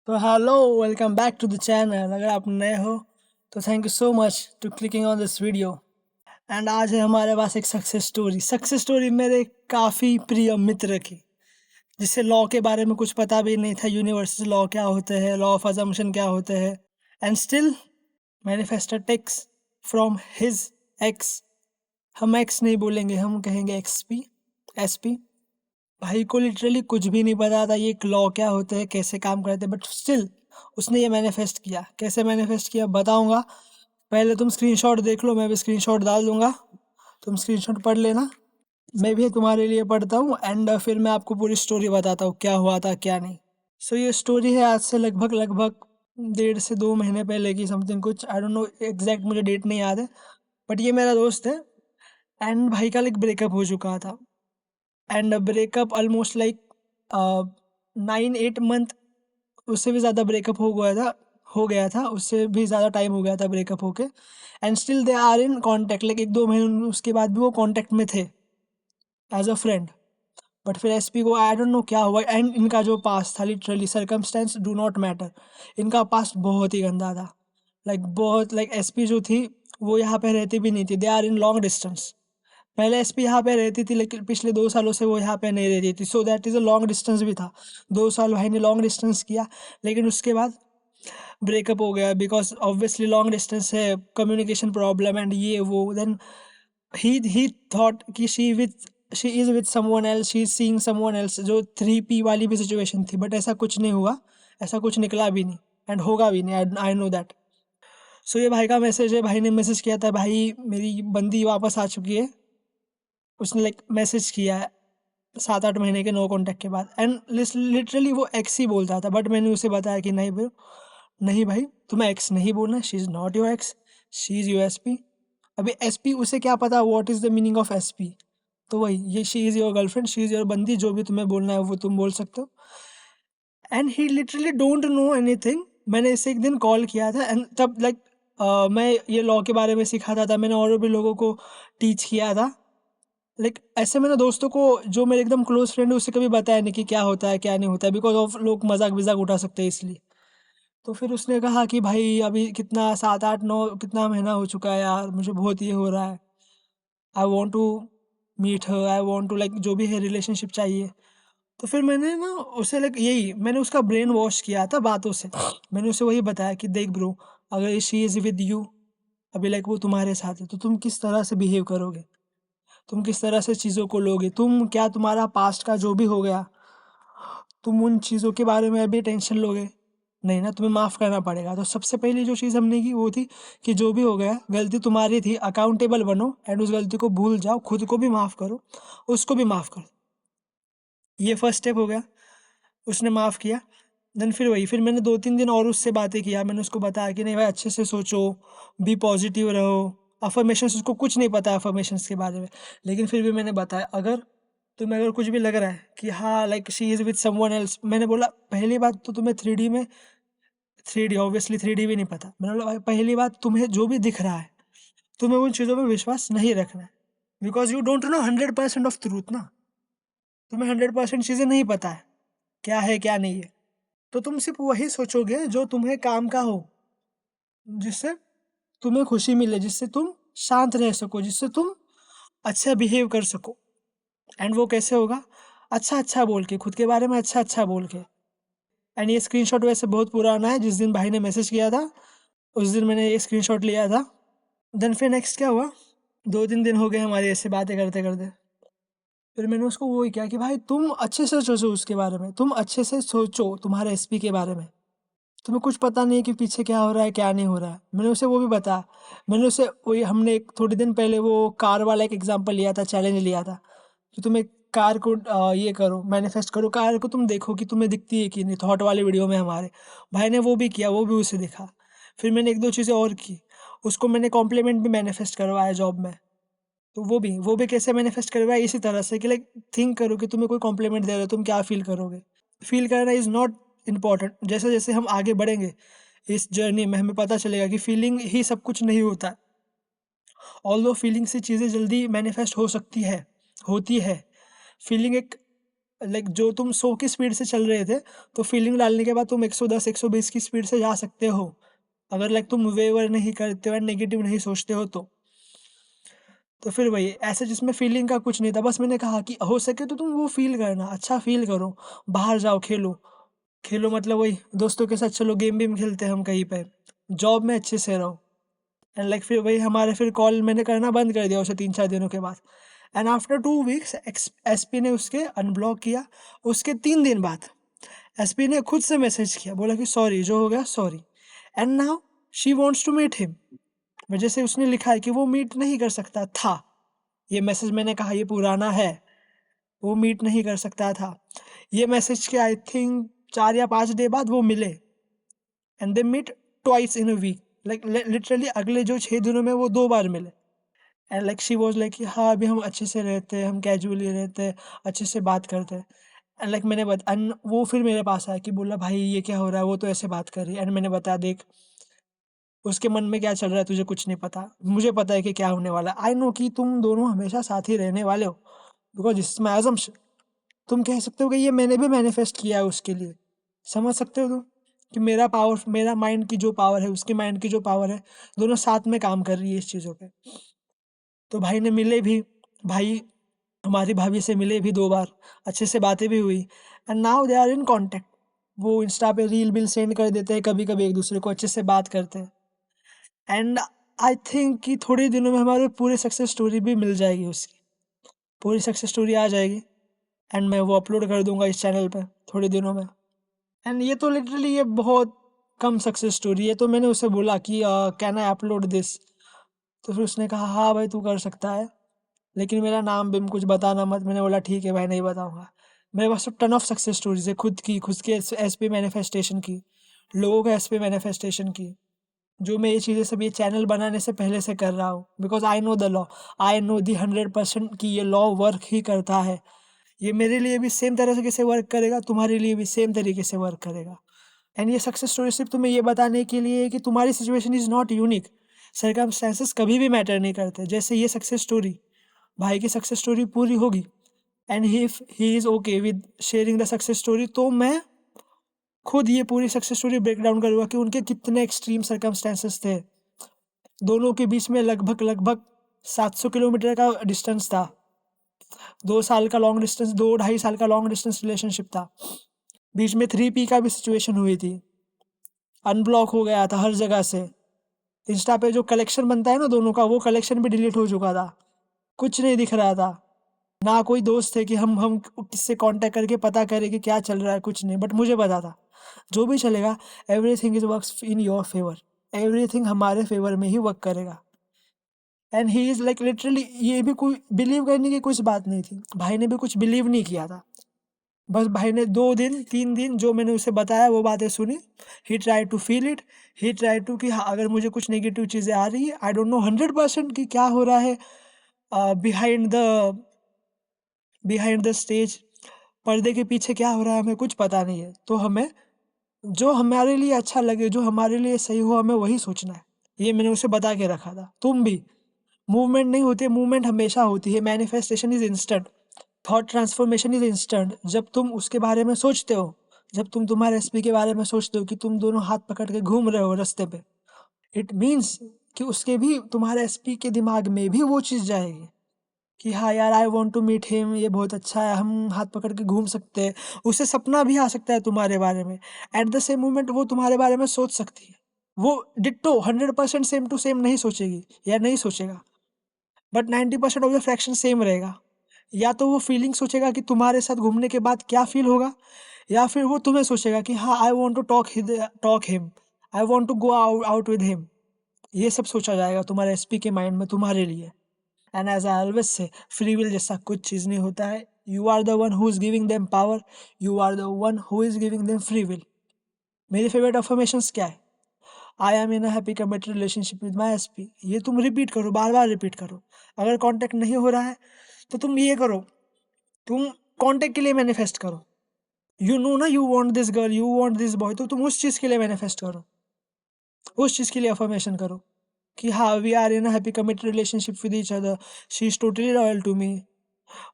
तो hello, welcome back to the channel. अगर आप नए हो तो thank you so much to clicking on this video. And आज है हमारे पास एक सक्सेस स्टोरी मेरे काफ़ी प्रिय मित्र की, जिससे लॉ के बारे में कुछ पता भी नहीं था, यूनिवर्सल लॉ क्या होते हैं, लॉ ऑफ अजम्पशन क्या होते हैं, and still manifested texts from his ex. हम एक्स नहीं बोलेंगे, हम कहेंगे एक्सपी, एसपी। भाई को लिटरली कुछ भी नहीं पता था ये लॉ क्या होते हैं, कैसे काम करते हैं, बट स्टिल उसने ये मैनिफेस्ट किया। कैसे मैनिफेस्ट किया बताऊंगा। पहले तुम स्क्रीनशॉट देख लो, मैं भी स्क्रीनशॉट डाल दूंगा, तुम स्क्रीनशॉट पढ़ लेना। मैं भी तुम्हारे लिए पढ़ता हूँ एंड फिर मैं आपको पूरी स्टोरी बताता हूँ क्या हुआ था क्या नहीं। सो ये स्टोरी है आज से लगभग 1.5 से 2 महीने पहले की, समथिंग कुछ, आई डोंट नो एग्जैक्ट, मुझे डेट नहीं याद है। बट ये मेरा दोस्त है एंड भाई का लाइक ब्रेकअप हो चुका था। And breakup almost like 9-8 month, उससे भी ज़्यादा ब्रेकअप हो गया था, उससे भी ज़्यादा टाइम हो गया था ब्रेकअप होके। And still they are in contact, like 1-2 महीने उसके बाद भी वो कांटेक्ट में थे एज अ फ्रेंड। बट फिर एसपी को आई डोंट नो क्या हुआ। एंड इनका जो पास्ट था, literally circumstance do not matter, इनका पास्ट बहुत ही गंदा था। लाइक बहुत, लाइक एसपी जो थी वो यहाँ पे रहती भी नहीं थी, they are in long distance. पहले एसपी यहाँ पे रहती थी लेकिन पिछले 2 सालों से वो यहाँ पे नहीं रहती थी, so that is a long distance भी था। 2 साल भाई ने लॉन्ग डिस्टेंस किया, लेकिन उसके बाद ब्रेकअप हो गया बिकॉज ऑब्वियसली लॉन्ग डिस्टेंस है, कम्युनिकेशन प्रॉब्लम एंड ये वो। देन ही थॉट कि she is with someone else, she is seeing someone else, जो 3P वाली भी सिचुएशन थी। बट ऐसा कुछ नहीं हुआ, ऐसा कुछ निकला भी नहीं एंड होगा भी नहीं, आई नो दैट। सो ये भाई का मैसेज है, भाई ने मैसेज किया था, भाई मेरी बंदी वापस आ चुकी है। उसने लाइक मैसेज किया है 7-8 महीने के नो कॉन्टैक्ट के बाद। एंड लिटरली वो एक्स ही बोलता था, बट मैंने उसे बताया कि नहीं ब्रो, नहीं भाई, तुम्हें एक्स नहीं बोलना, she is not your x, she is your SP. अभी एसपी उसे क्या पता what is the meaning of SP. तो वही, ये she is your girlfriend, she is your बंदी, जो भी तुम्हें बोलना है वो तुम बोल सकते हो। And he literally don't know anything. मैंने इसे एक दिन कॉल किया था एंड तब लाइक मैं ये लॉ के बारे में सिखाता था, मैंने और भी लोगों को टीच किया था। लाइक ऐसे मैंने दोस्तों को, जो मेरे एकदम क्लोज फ्रेंड है, उसे कभी बताया नहीं कि क्या होता है क्या नहीं होता है, बिकॉज ऑफ लोग मजाक विजाक उठा सकते हैं इसलिए। तो फिर उसने कहा कि भाई अभी कितना 7-8-9 कितना महीना हो चुका है यार, मुझे बहुत ये हो रहा है, I want to meet her, I want to like जो भी है रिलेशनशिप चाहिए। तो फिर मैंने ना उसे लाइक यही, मैंने उसका ब्रेन वॉश किया था बातों से। मैंने उसे वही बताया कि देख ब्रो, अगर शी इज़ विद यू, अभी लाइक वो तुम्हारे साथ है, तो तुम किस तरह से बिहेव करोगे, तुम किस तरह से चीज़ों को लोगे, तुम क्या, तुम्हारा पास्ट का जो भी हो गया, तुम उन चीज़ों के बारे में अभी टेंशन लोगे? नहीं ना, तुम्हें माफ़ करना पड़ेगा। तो सबसे पहली जो चीज़ हमने की वो थी कि जो भी हो गया गलती तुम्हारी थी, अकाउंटेबल बनो एंड उस गलती को भूल जाओ, खुद को भी माफ़ करो, उसको भी माफ़ करो। ये फर्स्ट स्टेप हो गया, उसने माफ़ किया। देन फिर वही, फिर मैंने 2-3 दिन और उससे बातें किया, मैंने उसको बताया कि नहीं भाई, अच्छे से सोचो, बी पॉजिटिव रहो। अफर्मेशंस, उसको कुछ नहीं पता अफर्मेशंस के बारे में, लेकिन फिर भी मैंने बताया, अगर तुम्हें अगर कुछ भी लग रहा है कि हाँ like she is with someone else, मैंने बोला पहली बात तो तुम्हें 3D ऑब्वियसली 3D भी नहीं पता। मैंने बोला भाई, पहली बात, तुम्हें जो भी दिख रहा है, तुम्हें उन चीज़ों में विश्वास नहीं रखना है, because you don't know 100% of truth ना। तुम्हें 100% चीज़ें नहीं पता है क्या नहीं है। तो तुम सिर्फ वही सोचोगे जो तुम्हें काम का हो, जिससे तुम्हें खुशी मिले, जिससे तुम शांत रह सको, जिससे तुम अच्छा बिहेव कर सको। एंड वो कैसे होगा? अच्छा अच्छा बोल के, खुद के बारे में अच्छा अच्छा बोल के। एंड ये स्क्रीनशॉट वैसे बहुत पुराना है, जिस दिन भाई ने मैसेज किया था उस दिन मैंने ये स्क्रीनशॉट लिया था। देन फिर नेक्स्ट क्या हुआ, 2-3 दिन हो गए हमारे ऐसे बातें करते करते। फिर मैंने उसको वही किया कि भाई तुम अच्छे से सोचो उसके बारे में, तुम अच्छे से सोचो तुम्हारे एसपी के बारे में। तुम्हें कुछ पता नहीं है कि पीछे क्या हो रहा है क्या नहीं हो रहा है। मैंने उसे वो भी बताया। मैंने उसे वही, हमने एक थोड़े दिन पहले वो कार वाला एक एग्जांपल लिया था, चैलेंज लिया था कि तुम एक कार को ये करो, मैनिफेस्ट करो, कार को तुम देखो कि तुम्हें दिखती है कि नहीं, थॉट वाली वीडियो में हमारे भाई ने वो भी किया, वो भी उसे दिखा। फिर मैंने 1-2 चीज़ें और की, उसको मैंने कॉम्प्लीमेंट भी मैनिफेस्ट करवाया जॉब में। तो वो भी कैसे मैनिफेस्ट करवाया, इसी तरह से कि लाइक थिंक करो कि तुम्हें कोई कॉम्प्लीमेंट दे रहा है, तुम क्या फील करोगे। फील करना इज़ नॉट इम्पॉर्टेंट, जैसे जैसे हम आगे बढ़ेंगे इस जर्नी में हमें पता चलेगा कि फीलिंग ही सब कुछ नहीं होता। ऑल्दो फीलिंग से चीज़ें जल्दी मैनिफेस्ट हो सकती है, होती है। फीलिंग एक लाइक जो तुम 100 की स्पीड से चल रहे थे, तो फीलिंग डालने के बाद तुम 110 120 की स्पीड से जा सकते हो, अगर लाइक तुम वेवर नहीं करते हो एंड नेगेटिव नहीं सोचते हो तो फिर वही ऐसे जिसमें फीलिंग का कुछ नहीं था। बस मैंने कहा कि हो सके तो तुम वो फील करना, अच्छा फील करो, बाहर जाओ, खेलो। खेलो मतलब वही दोस्तों के साथ चलो, गेम वेम खेलते हैं हम कहीं पे, जॉब में अच्छे से रहो। एंड लाइक फिर वही हमारे फिर कॉल मैंने करना बंद कर दिया उसे 3-4 दिनों के बाद। एंड आफ्टर 2 वीक्स एसपी ने उसके अनब्लॉक किया। उसके 3 दिन बाद एसपी ने खुद से मैसेज किया, बोला कि सॉरी, जो हो गया sorry, and now she wants to meet him. वजह से उसने लिखा है कि वो मीट नहीं कर सकता था। ये मैसेज मैंने कहा ये पुराना है, वो मीट नहीं कर सकता था। ये मैसेज के आई थिंक 4 या 5 डे बाद वो मिले, and they meet twice in a week. Like literally अगले जो 6 दिनों में वो 2 बार मिले। And like she was like हाँ अभी हम अच्छे से रहते हैं, हम कैजुअली रहते हैं, अच्छे से बात करते हैं। एंड लाइक मैंने वो फिर मेरे पास आया कि बोला भाई ये क्या हो रहा है, वो तो ऐसे बात कर रही है। एंड मैंने बताया देख उसके मन में क्या चल रहा है तुझे कुछ नहीं पता, मुझे पता है कि क्या होने वाला है। आई नो कि तुम दोनों हमेशा साथ ही रहने वाले हो, because this is my assumption। तुम कह सकते हो कि ये मैंने भी मैनिफेस्ट किया है उसके लिए। समझ सकते हो तुम कि मेरा पावर, मेरा माइंड की जो पावर है, उसकी माइंड की जो पावर है, दोनों साथ में काम कर रही है इस चीज़ों पे। तो भाई ने मिले भी, भाई हमारी भाभी से मिले भी 2 बार, अच्छे से बातें भी हुई, and now they are in contact. वो इंस्टा पे रील बिल सेंड कर देते हैं कभी कभी, एक दूसरे को अच्छे से बात करते हैं। एंड आई थिंक कि थोड़े दिनों में हमारे पूरी सक्सेस स्टोरी भी मिल जाएगी, उसकी पूरी सक्सेस स्टोरी आ जाएगी, एंड मैं वो अपलोड कर दूंगा इस चैनल पे थोड़े दिनों में। एंड ये तो लिटरली ये बहुत कम सक्सेस स्टोरी है। तो मैंने उसे बोला कि कैन आई अपलोड दिस, तो फिर उसने कहा हाँ भाई तू कर सकता है, लेकिन मेरा नाम बिम कुछ बताना मत। मैंने बोला ठीक है भाई नहीं बताऊंगा। मेरे पास तो टन ऑफ सक्सेस स्टोरीज है, खुद की एस पी मैनिफेस्टेशन की, लोगों के एस पी मैनिफेस्टेशन की, जो मैं ये चीज़ें सब ये चैनल बनाने से पहले से कर रहा हूँ। Because I know the law, I know the 100% कि ये लॉ वर्क ही करता है। ये मेरे लिए भी सेम तरीके से वर्क करेगा, तुम्हारे लिए भी सेम तरीके से वर्क करेगा। एंड ये सक्सेस स्टोरी सिर्फ तुम्हें ये बताने के लिए है कि तुम्हारी situation is not unique, circumstances कभी भी मैटर नहीं करते। जैसे ये सक्सेस स्टोरी, भाई की सक्सेस स्टोरी पूरी होगी and he is okay with sharing the success story, तो मैं खुद ये पूरी सक्सेस स्टोरी ब्रेक डाउन करूँगा कि उनके कितने एक्सट्रीम सर्कमस्टेंसेस थे। दोनों के बीच में लगभग लगभग 700 किलोमीटर का डिस्टेंस था, 2 साल का लॉन्ग डिस्टेंस, 2-2.5 साल का लॉन्ग डिस्टेंस रिलेशनशिप था। बीच में 3P का भी सिचुएशन हुई थी, अनब्लॉक हो गया था हर जगह से। इंस्टा पे जो कलेक्शन बनता है ना दोनों का, वो कलेक्शन भी डिलीट हो चुका था, कुछ नहीं दिख रहा था। ना कोई दोस्त थे कि हम किससे कांटेक्ट करके पता करें कि क्या चल रहा है, कुछ नहीं। बट मुझे पता था जो भी चलेगा, everything is works in your favour, everything हमारे फेवर में ही वर्क करेगा। And he is like literally, ये भी कोई बिलीव करने की कुछ बात नहीं थी, भाई ने भी कुछ बिलीव नहीं किया था। बस भाई ने 2 दिन 3 दिन जो मैंने उसे बताया वो बातें सुनी। He try to feel it, he try to कि हाँ अगर मुझे कुछ नेगेटिव चीज़ें आ रही है, आई डोंट नो 100% कि क्या हो रहा है behind the behind the stage, पर्दे के पीछे क्या हो रहा है हमें कुछ पता नहीं है। तो हमें जो हमारे लिए अच्छा लगे, जो हमारे लिए सही हो, हमें वही सोचना है। ये मैंने उसे बता के रखा था। तुम भी, मूवमेंट नहीं होती है, मूवमेंट हमेशा होती है। Manifestation is instant, thought transformation is instant. जब तुम उसके बारे में सोचते हो, जब तुम तुम्हारे एसपी के बारे में सोचते हो कि तुम दोनों हाथ पकड़ के घूम रहे हो रास्ते पे, इट मीन्स कि उसके भी, तुम्हारे एसपी के दिमाग में भी वो चीज़ जाएगी कि हाँ यार I want to meet him, ये बहुत अच्छा है, हम हाथ पकड़ के घूम सकते हैं। उसे सपना भी आ सकता है तुम्हारे बारे में, एट द सेम मोमेंट वो तुम्हारे बारे में सोच सकती है। वो डिट्टो 100% सेम टू सेम नहीं सोचेगी या नहीं सोचेगा, but 90% of the fraction same रहेगा। या तो वो फीलिंग सोचेगा कि तुम्हारे साथ घूमने के बाद क्या फील होगा, या फिर वो तुम्हें सोचेगा कि हाँ I want to talk him, I want to go out with him. ये सब सोचा जाएगा तुम्हारे एसपी के माइंड में तुम्हारे लिए। And as I always say, free will जैसा कुछ चीज़ नहीं होता है। You are the one who is giving them power, you are the one who is giving them free will. मेरी फेवरेट अफर्मेशंस क्या है? I am in a happy committed relationship with my SP. ये तुम repeat करो, बार बार repeat करो। अगर contact नहीं हो रहा है तो तुम ये करो, तुम कांटेक्ट के लिए मैनिफेस्ट करो। यू नो ना, you want this girl, you want this boy, तो तुम उस चीज़ के लिए मैनिफेस्ट करो, उस चीज़ के लिए अफर्मेशन करो कि हाँ we are in a happy committed relationship with each other, she is totally loyal to me.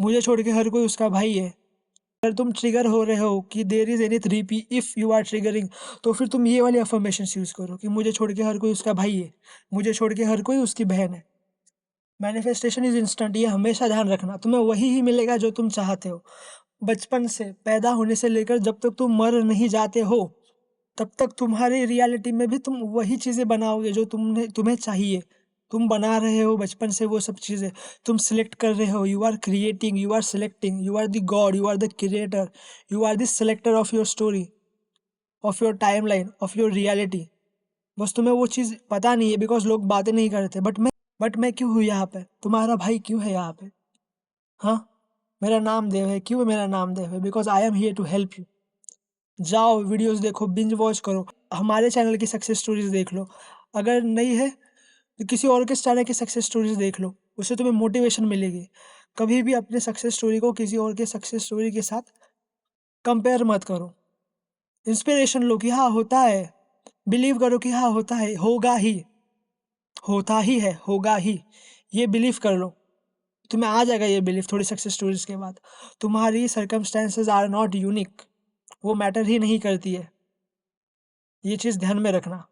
मुझे छोड़ के हर कोई उसका भाई है, अगर तुम ट्रिगर हो रहे हो कि there is any 3P if you are triggering, तो फिर तुम ये वाली अफर्मेशंस यूज करो कि मुझे छोड़ के हर कोई उसका भाई है, मुझे छोड़ के हर कोई उसकी बहन है। मैनिफेस्टेशन इज इंस्टेंट, ये हमेशा ध्यान रखना, तुम्हें वही ही मिलेगा जो तुम चाहते हो। बचपन से, पैदा होने से लेकर जब तक तुम मर नहीं जाते हो, तब तक तुम्हारी रियलिटी में भी तुम वही चीज़ें बनाओगे जो तुम्हें चाहिए। तुम बना रहे हो बचपन से वो सब चीज़ें, तुम सिलेक्ट कर रहे हो, you are creating, you are selecting, you are the god, you are the creator, you are the selector of your story, of your time, of your reality. बस तुम्हें वो चीज़ पता नहीं है बिकॉज लोग बातें नहीं करते। बट मैं क्यों हूँ यहाँ पे, तुम्हारा भाई क्यों है यहाँ पे? हाँ, मेरा नाम देव है। क्यों मेरा नाम देव है? Because I am here to help you. जाओ वीडियोस देखो, बिंज वॉच करो, हमारे चैनल की सक्सेस स्टोरीज देख लो। अगर नहीं है तो किसी और के चैनल की सक्सेस स्टोरीज देख लो, उससे तुम्हें मोटिवेशन मिलेगी। कभी भी अपने सक्सेस स्टोरी को किसी और के सक्सेस स्टोरी के साथ कंपेयर मत करो। इंस्पिरेशन लो कि हाँ होता है, बिलीव करो कि हाँ होता है, होता ही है, होगा ही, ये बिलीव कर लो। तुम्हें आ जाएगा ये बिलीफ थोड़ी सक्सेस स्टोरीज के बाद। तुम्हारी सर्कमस्टेंसेज आर नॉट यूनिक, वो मैटर ही नहीं करती है, ये चीज़ ध्यान में रखना।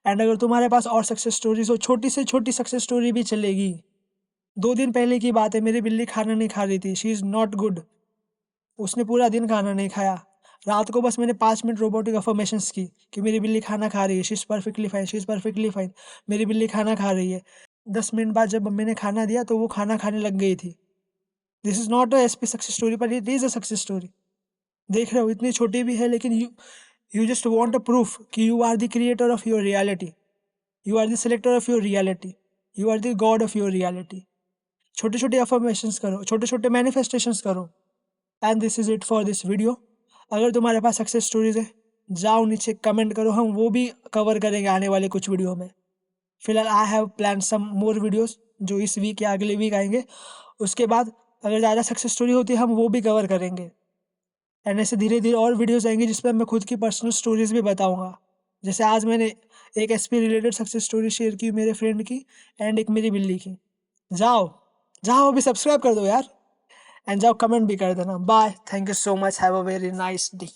एंड अगर तुम्हारे पास और सक्सेस स्टोरीज हो, छोटी से छोटी सक्सेस स्टोरी भी चलेगी। 2 दिन पहले की बात है, मेरी बिल्ली खाना नहीं खा रही थी, शी इज़ नॉट गुड। उसने पूरा दिन खाना नहीं खाया। रात को बस मैंने 5 मिनट रोबोटिक अफर्मेशंस की कि मेरी बिल्ली खाना खा रही है, she is perfectly fine, she is perfectly fine, मेरी बिल्ली खाना खा रही है। 10 मिनट बाद जब मम्मी ने खाना दिया तो वो खाना खाने लग गई थी। This is not a SP success story, पर it is a success story. देख रहे हो, इतनी छोटी भी है, लेकिन you just want a proof कि you are the creator of your reality, you are the selector of your reality, you are the god of your reality. छोटे छोटे अफर्मेशंस करो, छोटे छोटे मैनिफेस्टेशंस करो। And this is it for this video. अगर तुम्हारे पास success stories है, जाओ नीचे कमेंट करो, हम वो भी कवर करेंगे आने वाले कुछ वीडियो में। फिलहाल I have plan some more videos जो इस वीक या अगले वीक आएंगे। उसके बाद अगर ज़्यादा सक्सेस स्टोरी होती है हम वो भी कवर करेंगे। एंड ऐसे धीरे धीरे और वीडियोस आएंगे जिसमें मैं खुद की पर्सनल स्टोरीज भी बताऊंगा। जैसे आज मैंने एक SP related success story share की मेरे फ्रेंड की, एंड एक मेरी बिल्ली की। जाओ जाओ अभी सब्सक्राइब कर दो यार, एंड जाओ कमेंट भी कर देना। Bye, thank you so much, have a very nice day.